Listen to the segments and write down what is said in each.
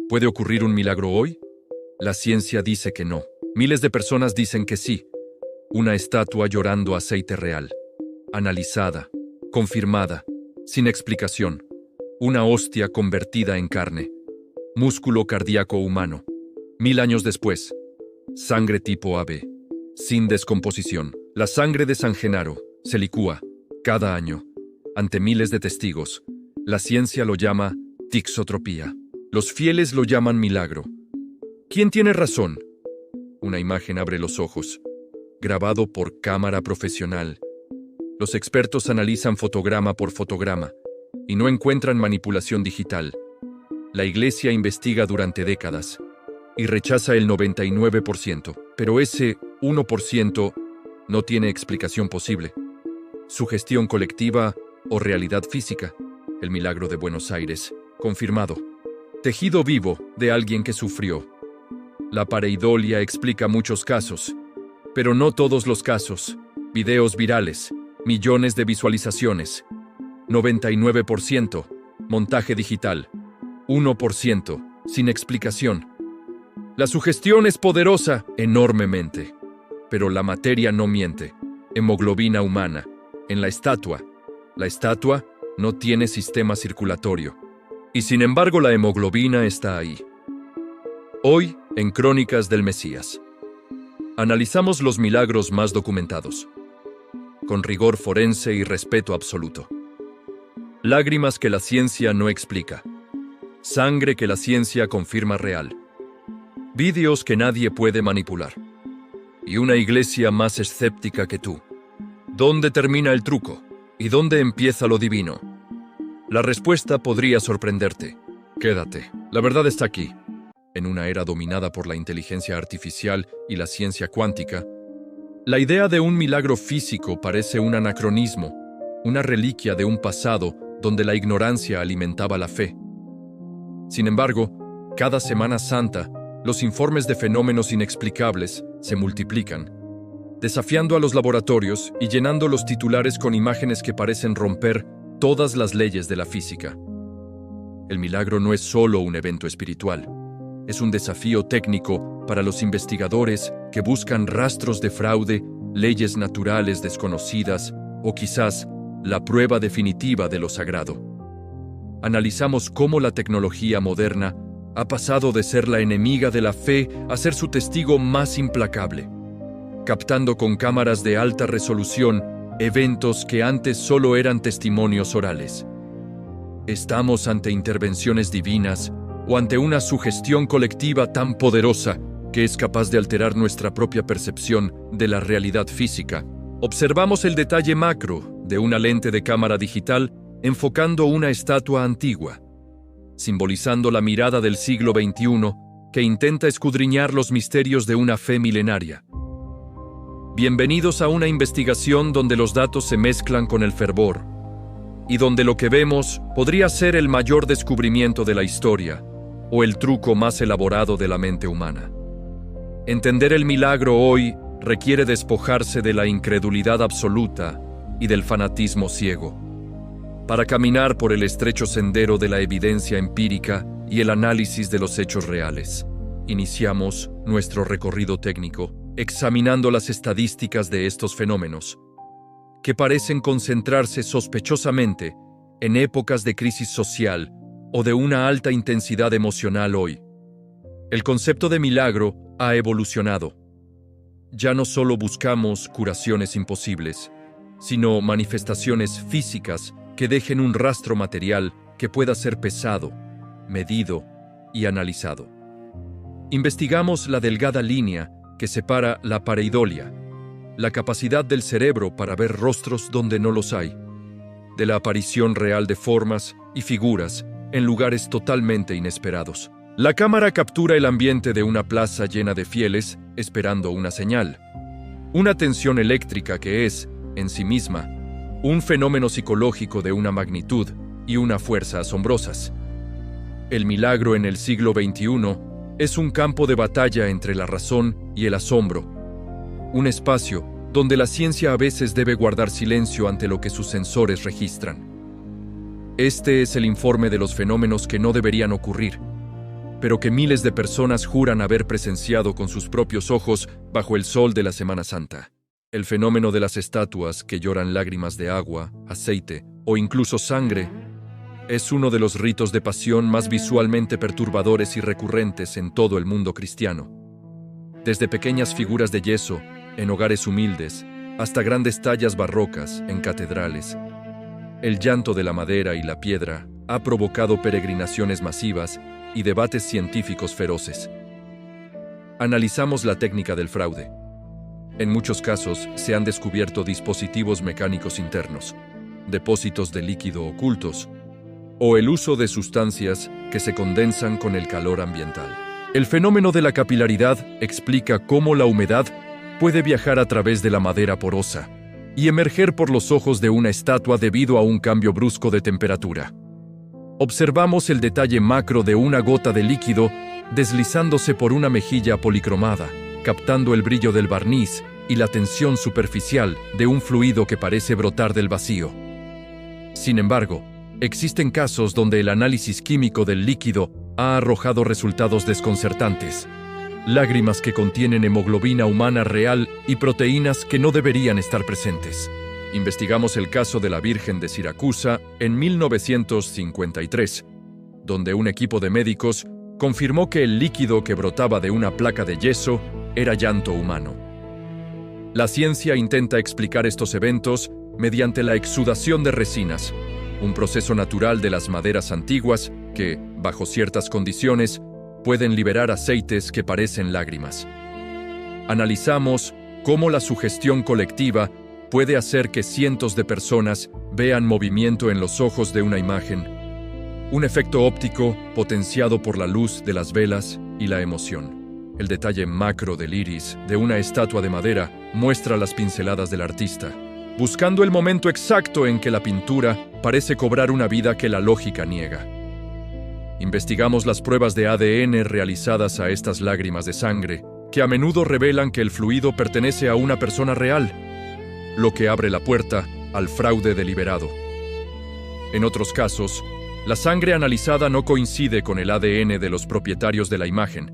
¿Puede ocurrir un milagro hoy? La ciencia dice que no. Miles de personas dicen que sí. Una estatua llorando aceite real. Analizada, confirmada, sin explicación. Una hostia convertida en carne. Músculo cardíaco humano. 1000 años después. Sangre tipo AB. Sin descomposición. La sangre de San Genaro se licúa cada año. Ante miles de testigos. La ciencia lo llama tixotropía. Los fieles lo llaman milagro. ¿Quién tiene razón? Una imagen abre los ojos. Grabado por cámara profesional. Los expertos analizan fotograma por fotograma y no encuentran manipulación digital. La Iglesia investiga durante décadas y rechaza el 99%, pero ese 1% no tiene explicación posible. Sugestión colectiva o realidad física. El milagro de Buenos Aires, confirmado. Tejido vivo de alguien que sufrió. La pareidolia explica muchos casos, pero no todos los casos. Videos virales, millones de visualizaciones. 99%, montaje digital. 1%, sin explicación. La sugestión es poderosa, enormemente, pero la materia no miente. Hemoglobina humana, en la estatua. La estatua no tiene sistema circulatorio. Y sin embargo la hemoglobina está ahí. Hoy, en Crónicas del Mesías, analizamos los milagros más documentados, con rigor forense y respeto absoluto. Lágrimas que la ciencia no explica. Sangre que la ciencia confirma real. Vídeos que nadie puede manipular. Y una iglesia más escéptica que tú. ¿Dónde termina el truco? ¿Y dónde empieza lo divino? La respuesta podría sorprenderte. Quédate. La verdad está aquí. En una era dominada por la inteligencia artificial y la ciencia cuántica, la idea de un milagro físico parece un anacronismo, una reliquia de un pasado donde la ignorancia alimentaba la fe. Sin embargo, cada Semana Santa, los informes de fenómenos inexplicables se multiplican, desafiando a los laboratorios y llenando los titulares con imágenes que parecen romper todas las leyes de la física. El milagro no es solo un evento espiritual, es un desafío técnico para los investigadores que buscan rastros de fraude, leyes naturales desconocidas o quizás la prueba definitiva de lo sagrado. Analizamos cómo la tecnología moderna ha pasado de ser la enemiga de la fe a ser su testigo más implacable, captando con cámaras de alta resolución eventos que antes solo eran testimonios orales. ¿Estamos ante intervenciones divinas o ante una sugestión colectiva tan poderosa que es capaz de alterar nuestra propia percepción de la realidad física? Observamos el detalle macro de una lente de cámara digital enfocando una estatua antigua, simbolizando la mirada del siglo XXI que intenta escudriñar los misterios de una fe milenaria. Bienvenidos a una investigación donde los datos se mezclan con el fervor y donde lo que vemos podría ser el mayor descubrimiento de la historia o el truco más elaborado de la mente humana. Entender el milagro hoy requiere despojarse de la incredulidad absoluta y del fanatismo ciego, para caminar por el estrecho sendero de la evidencia empírica y el análisis de los hechos reales. Iniciamos nuestro recorrido técnico examinando las estadísticas de estos fenómenos, que parecen concentrarse sospechosamente en épocas de crisis social o de una alta intensidad emocional hoy. El concepto de milagro ha evolucionado. Ya no solo buscamos curaciones imposibles, sino manifestaciones físicas que dejen un rastro material que pueda ser pesado, medido y analizado. Investigamos la delgada línea que separa la pareidolia, la capacidad del cerebro para ver rostros donde no los hay, de la aparición real de formas y figuras en lugares totalmente inesperados. La cámara captura el ambiente de una plaza llena de fieles esperando una señal. Una tensión eléctrica que es, en sí misma, un fenómeno psicológico de una magnitud y una fuerza asombrosas. El milagro en el siglo XXI es un campo de batalla entre la razón y el asombro, un espacio donde la ciencia a veces debe guardar silencio ante lo que sus sensores registran. Este es el informe de los fenómenos que no deberían ocurrir, pero que miles de personas juran haber presenciado con sus propios ojos bajo el sol de la Semana Santa. El fenómeno de las estatuas que lloran lágrimas de agua, aceite o incluso sangre es uno de los ritos de pasión más visualmente perturbadores y recurrentes en todo el mundo cristiano. Desde pequeñas figuras de yeso en hogares humildes hasta grandes tallas barrocas en catedrales, el llanto de la madera y la piedra ha provocado peregrinaciones masivas y debates científicos feroces. Analizamos la técnica del fraude. En muchos casos se han descubierto dispositivos mecánicos internos, depósitos de líquido ocultos o el uso de sustancias que se condensan con el calor ambiental. El fenómeno de la capilaridad explica cómo la humedad puede viajar a través de la madera porosa y emerger por los ojos de una estatua debido a un cambio brusco de temperatura. Observamos el detalle macro de una gota de líquido deslizándose por una mejilla policromada, captando el brillo del barniz y la tensión superficial de un fluido que parece brotar del vacío. Sin embargo, existen casos donde el análisis químico del líquido ha arrojado resultados desconcertantes. Lágrimas que contienen hemoglobina humana real y proteínas que no deberían estar presentes. Investigamos el caso de la Virgen de Siracusa en 1953, donde un equipo de médicos confirmó que el líquido que brotaba de una placa de yeso era llanto humano. La ciencia intenta explicar estos eventos mediante la exudación de resinas, un proceso natural de las maderas antiguas que, bajo ciertas condiciones, pueden liberar aceites que parecen lágrimas. Analizamos cómo la sugestión colectiva puede hacer que cientos de personas vean movimiento en los ojos de una imagen, un efecto óptico potenciado por la luz de las velas y la emoción. El detalle macro del iris de una estatua de madera muestra las pinceladas del artista, buscando el momento exacto en que la pintura parece cobrar una vida que la lógica niega. Investigamos las pruebas de ADN realizadas a estas lágrimas de sangre, que a menudo revelan que el fluido pertenece a una persona real, lo que abre la puerta al fraude deliberado. En otros casos, la sangre analizada no coincide con el ADN de los propietarios de la imagen,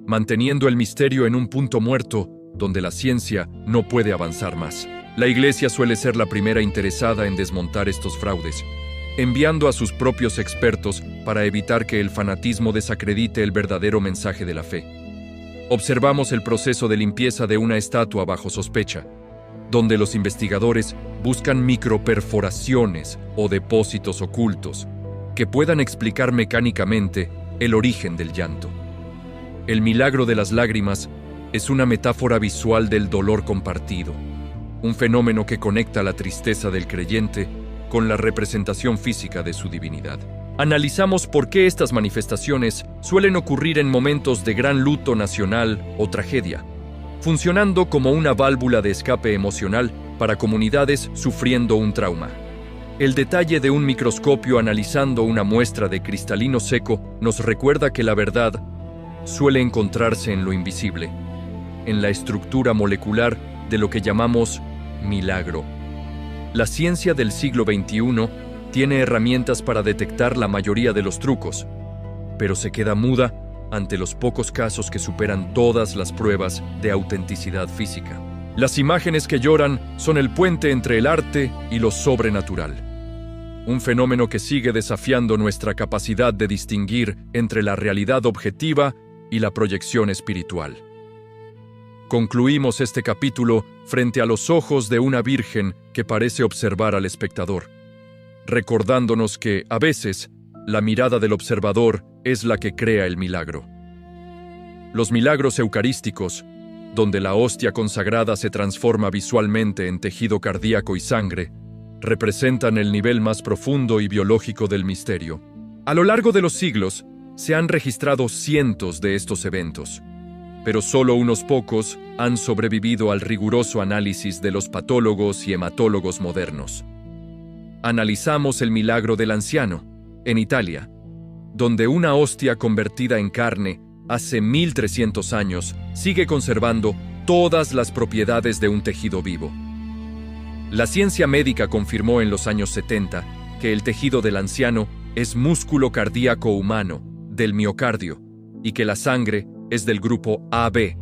manteniendo el misterio en un punto muerto donde la ciencia no puede avanzar más. La Iglesia suele ser la primera interesada en desmontar estos fraudes, enviando a sus propios expertos para evitar que el fanatismo desacredite el verdadero mensaje de la fe. Observamos el proceso de limpieza de una estatua bajo sospecha, donde los investigadores buscan microperforaciones o depósitos ocultos que puedan explicar mecánicamente el origen del llanto. El milagro de las lágrimas es una metáfora visual del dolor compartido, un fenómeno que conecta la tristeza del creyente con la representación física de su divinidad. Analizamos por qué estas manifestaciones suelen ocurrir en momentos de gran luto nacional o tragedia, funcionando como una válvula de escape emocional para comunidades sufriendo un trauma. El detalle de un microscopio analizando una muestra de cristalino seco nos recuerda que la verdad suele encontrarse en lo invisible, en la estructura molecular de lo que llamamos milagro. La ciencia del siglo XXI tiene herramientas para detectar la mayoría de los trucos, pero se queda muda ante los pocos casos que superan todas las pruebas de autenticidad física. Las imágenes que lloran son el puente entre el arte y lo sobrenatural, un fenómeno que sigue desafiando nuestra capacidad de distinguir entre la realidad objetiva y la proyección espiritual. Concluimos este capítulo frente a los ojos de una virgen que parece observar al espectador, recordándonos que, a veces, la mirada del observador es la que crea el milagro. Los milagros eucarísticos, donde la hostia consagrada se transforma visualmente en tejido cardíaco y sangre, representan el nivel más profundo y biológico del misterio. A lo largo de los siglos, se han registrado cientos de estos eventos, pero solo unos pocos han sobrevivido al riguroso análisis de los patólogos y hematólogos modernos. Analizamos el milagro del anciano, en Italia, donde una hostia convertida en carne hace 1300 años sigue conservando todas las propiedades de un tejido vivo. La ciencia médica confirmó en los años 70 que el tejido del anciano es músculo cardíaco humano, del miocardio, y que la sangre es del grupo AB,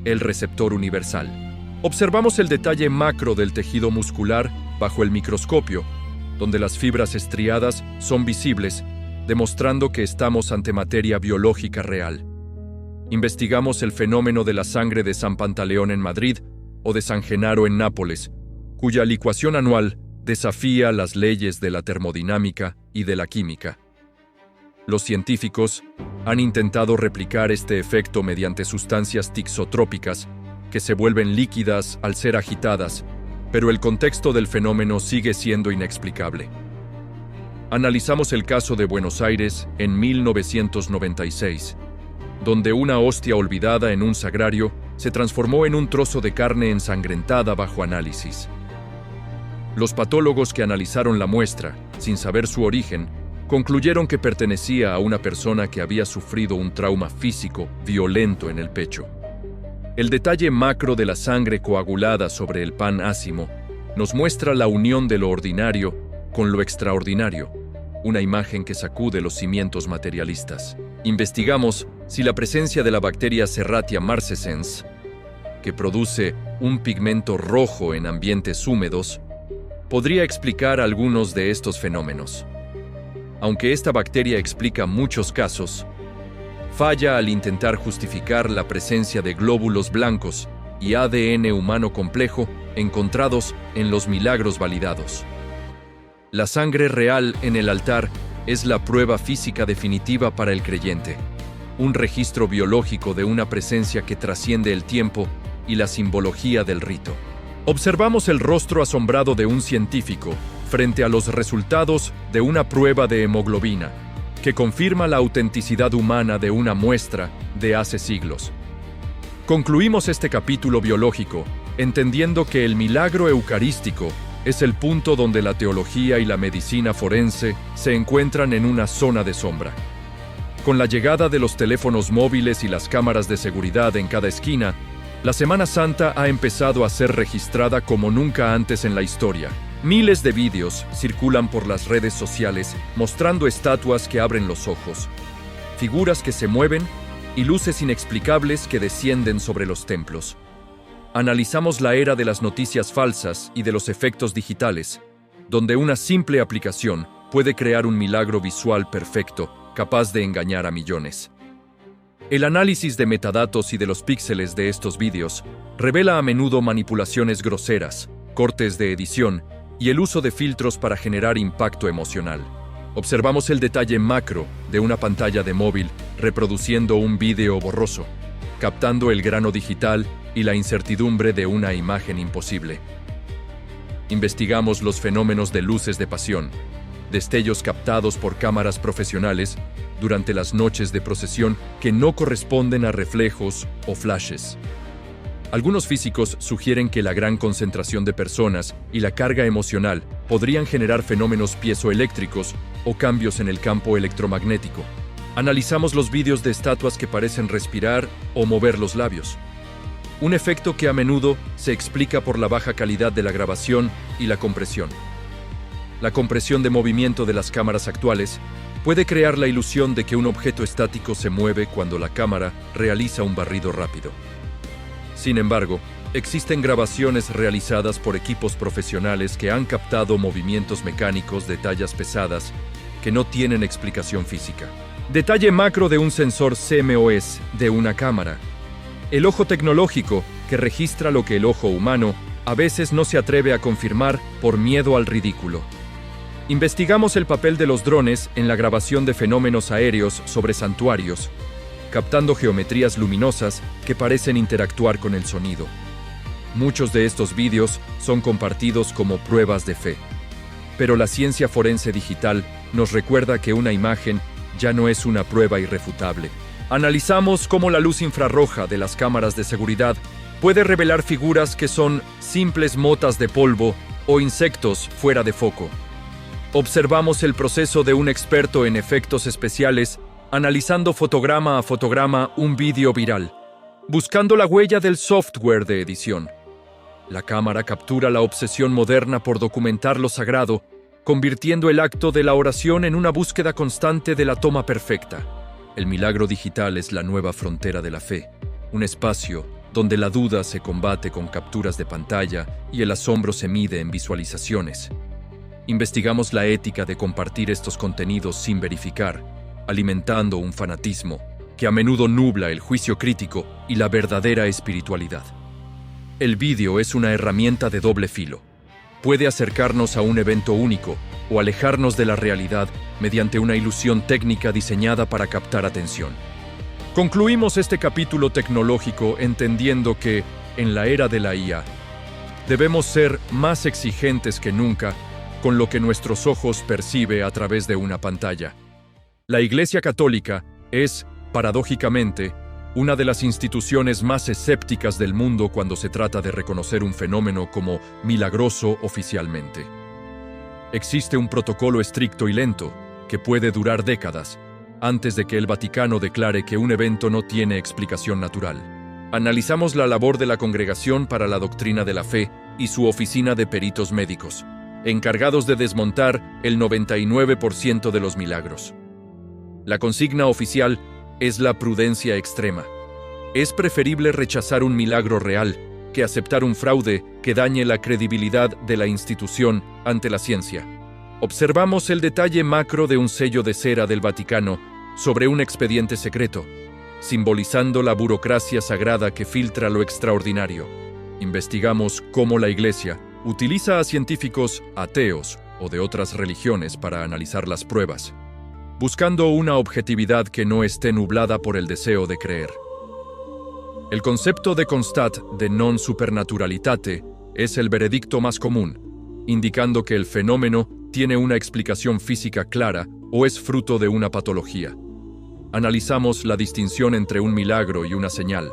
el receptor universal. Observamos el detalle macro del tejido muscular bajo el microscopio, donde las fibras estriadas son visibles, demostrando que estamos ante materia biológica real. Investigamos el fenómeno de la sangre de San Pantaleón en Madrid o de San Genaro en Nápoles, cuya licuación anual desafía las leyes de la termodinámica y de la química. Los científicos han intentado replicar este efecto mediante sustancias tixotrópicas que se vuelven líquidas al ser agitadas, pero el contexto del fenómeno sigue siendo inexplicable. Analizamos el caso de Buenos Aires en 1996, donde una hostia olvidada en un sagrario se transformó en un trozo de carne ensangrentada bajo análisis. Los patólogos que analizaron la muestra, sin saber su origen, concluyeron que pertenecía a una persona que había sufrido un trauma físico violento en el pecho. El detalle macro de la sangre coagulada sobre el pan ácimo nos muestra la unión de lo ordinario con lo extraordinario, una imagen que sacude los cimientos materialistas. Investigamos si la presencia de la bacteria Serratia marcescens, que produce un pigmento rojo en ambientes húmedos, podría explicar algunos de estos fenómenos. Aunque esta bacteria explica muchos casos, falla al intentar justificar la presencia de glóbulos blancos y ADN humano complejo encontrados en los milagros validados. La sangre real en el altar es la prueba física definitiva para el creyente, un registro biológico de una presencia que trasciende el tiempo y la simbología del rito. Observamos el rostro asombrado de un científico frente a los resultados de una prueba de hemoglobina, que confirma la autenticidad humana de una muestra de hace siglos. Concluimos este capítulo biológico entendiendo que el milagro eucarístico es el punto donde la teología y la medicina forense se encuentran en una zona de sombra. Con la llegada de los teléfonos móviles y las cámaras de seguridad en cada esquina, la Semana Santa ha empezado a ser registrada como nunca antes en la historia. Miles de vídeos circulan por las redes sociales mostrando estatuas que abren los ojos, figuras que se mueven y luces inexplicables que descienden sobre los templos. Analizamos la era de las noticias falsas y de los efectos digitales, donde una simple aplicación puede crear un milagro visual perfecto, capaz de engañar a millones. El análisis de metadatos y de los píxeles de estos vídeos revela a menudo manipulaciones groseras, cortes de edición y el uso de filtros para generar impacto emocional. Observamos el detalle macro de una pantalla de móvil reproduciendo un vídeo borroso, captando el grano digital y la incertidumbre de una imagen imposible. Investigamos los fenómenos de luces de pasión, destellos captados por cámaras profesionales durante las noches de procesión que no corresponden a reflejos o flashes. Algunos físicos sugieren que la gran concentración de personas y la carga emocional podrían generar fenómenos piezoeléctricos o cambios en el campo electromagnético. Analizamos los vídeos de estatuas que parecen respirar o mover los labios, un efecto que a menudo se explica por la baja calidad de la grabación y la compresión. La compresión de movimiento de las cámaras actuales puede crear la ilusión de que un objeto estático se mueve cuando la cámara realiza un barrido rápido. Sin embargo, existen grabaciones realizadas por equipos profesionales que han captado movimientos mecánicos de tallas pesadas que no tienen explicación física. Detalle macro de un sensor CMOS de una cámara. El ojo tecnológico, que registra lo que el ojo humano a veces no se atreve a confirmar por miedo al ridículo. Investigamos el papel de los drones en la grabación de fenómenos aéreos sobre santuarios, captando geometrías luminosas que parecen interactuar con el sonido. Muchos de estos vídeos son compartidos como pruebas de fe. Pero la ciencia forense digital nos recuerda que una imagen ya no es una prueba irrefutable. Analizamos cómo la luz infrarroja de las cámaras de seguridad puede revelar figuras que son simples motas de polvo o insectos fuera de foco. Observamos el proceso de un experto en efectos especiales analizando fotograma a fotograma un vídeo viral, buscando la huella del software de edición. La cámara captura la obsesión moderna por documentar lo sagrado, convirtiendo el acto de la oración en una búsqueda constante de la toma perfecta. El milagro digital es la nueva frontera de la fe, un espacio donde la duda se combate con capturas de pantalla y el asombro se mide en visualizaciones. Investigamos la ética de compartir estos contenidos sin verificar, alimentando un fanatismo que a menudo nubla el juicio crítico y la verdadera espiritualidad. El vídeo es una herramienta de doble filo. Puede acercarnos a un evento único o alejarnos de la realidad mediante una ilusión técnica diseñada para captar atención. Concluimos este capítulo tecnológico entendiendo que, en la era de la IA, debemos ser más exigentes que nunca con lo que nuestros ojos percibe a través de una pantalla. La Iglesia Católica es, paradójicamente, una de las instituciones más escépticas del mundo cuando se trata de reconocer un fenómeno como milagroso oficialmente. Existe un protocolo estricto y lento, que puede durar décadas, antes de que el Vaticano declare que un evento no tiene explicación natural. Analizamos la labor de la Congregación para la Doctrina de la Fe y su oficina de peritos médicos, encargados de desmontar el 99% de los milagros. La consigna oficial es la prudencia extrema. Es preferible rechazar un milagro real que aceptar un fraude que dañe la credibilidad de la institución ante la ciencia. Observamos el detalle macro de un sello de cera del Vaticano sobre un expediente secreto, simbolizando la burocracia sagrada que filtra lo extraordinario. Investigamos cómo la Iglesia utiliza a científicos ateos o de otras religiones para analizar las pruebas, buscando una objetividad que no esté nublada por el deseo de creer. El concepto de constat de non supernaturalitate es el veredicto más común, indicando que el fenómeno tiene una explicación física clara o es fruto de una patología. Analizamos la distinción entre un milagro y una señal,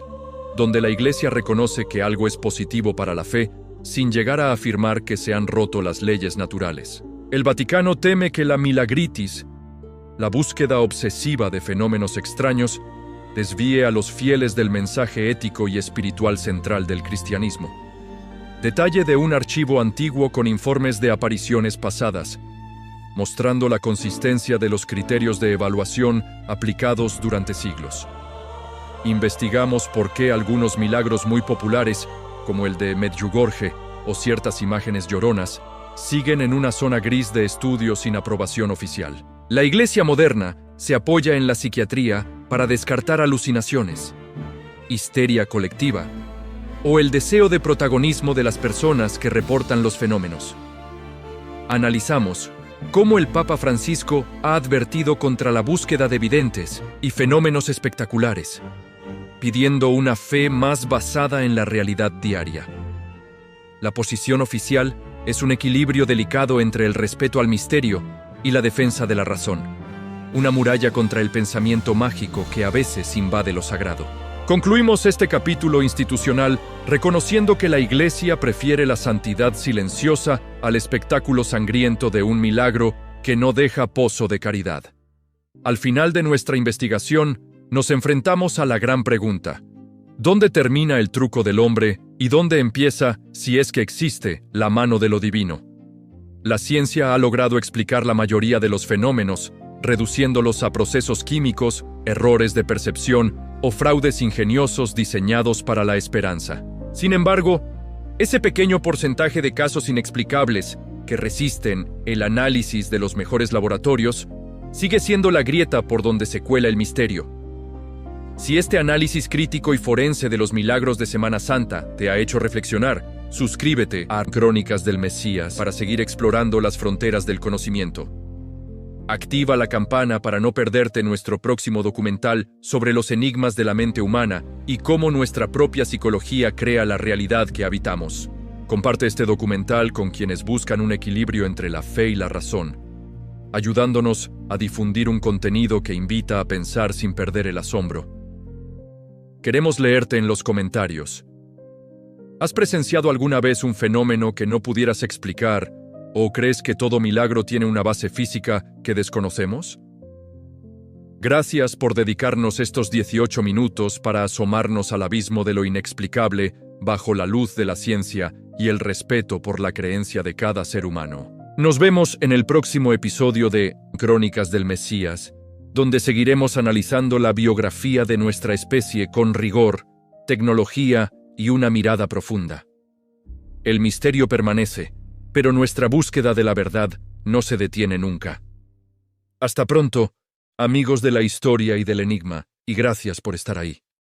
donde la Iglesia reconoce que algo es positivo para la fe sin llegar a afirmar que se han roto las leyes naturales. El Vaticano teme que la milagritis, la búsqueda obsesiva de fenómenos extraños, desvíe a los fieles del mensaje ético y espiritual central del cristianismo. Detalle de un archivo antiguo con informes de apariciones pasadas, mostrando la consistencia de los criterios de evaluación aplicados durante siglos. Investigamos por qué algunos milagros muy populares, como el de Medjugorje o ciertas imágenes lloronas, siguen en una zona gris de estudio sin aprobación oficial. La Iglesia moderna se apoya en la psiquiatría para descartar alucinaciones, histeria colectiva o el deseo de protagonismo de las personas que reportan los fenómenos. Analizamos cómo el Papa Francisco ha advertido contra la búsqueda de videntes y fenómenos espectaculares, pidiendo una fe más basada en la realidad diaria. La posición oficial es un equilibrio delicado entre el respeto al misterio y la defensa de la razón, una muralla contra el pensamiento mágico que a veces invade lo sagrado. Concluimos este capítulo institucional reconociendo que la Iglesia prefiere la santidad silenciosa al espectáculo sangriento de un milagro que no deja pozo de caridad. Al final de nuestra investigación, nos enfrentamos a la gran pregunta: ¿dónde termina el truco del hombre y dónde empieza, si es que existe, la mano de lo divino? La ciencia ha logrado explicar la mayoría de los fenómenos, reduciéndolos a procesos químicos, errores de percepción o fraudes ingeniosos diseñados para la esperanza. Sin embargo, ese pequeño porcentaje de casos inexplicables que resisten el análisis de los mejores laboratorios sigue siendo la grieta por donde se cuela el misterio. Si este análisis crítico y forense de los milagros de Semana Santa te ha hecho reflexionar, suscríbete a Crónicas del Mesías para seguir explorando las fronteras del conocimiento. Activa la campana para no perderte nuestro próximo documental sobre los enigmas de la mente humana y cómo nuestra propia psicología crea la realidad que habitamos. Comparte este documental con quienes buscan un equilibrio entre la fe y la razón, ayudándonos a difundir un contenido que invita a pensar sin perder el asombro. Queremos leerte en los comentarios. ¿Has presenciado alguna vez un fenómeno que no pudieras explicar o crees que todo milagro tiene una base física que desconocemos? Gracias por dedicarnos estos 18 minutos para asomarnos al abismo de lo inexplicable bajo la luz de la ciencia y el respeto por la creencia de cada ser humano. Nos vemos en el próximo episodio de Crónicas del Mesías. donde seguiremos analizando la biografía de nuestra especie con rigor, tecnología y una mirada profunda. El misterio permanece, pero nuestra búsqueda de la verdad no se detiene nunca. Hasta pronto, amigos de la historia y del enigma, y gracias por estar ahí.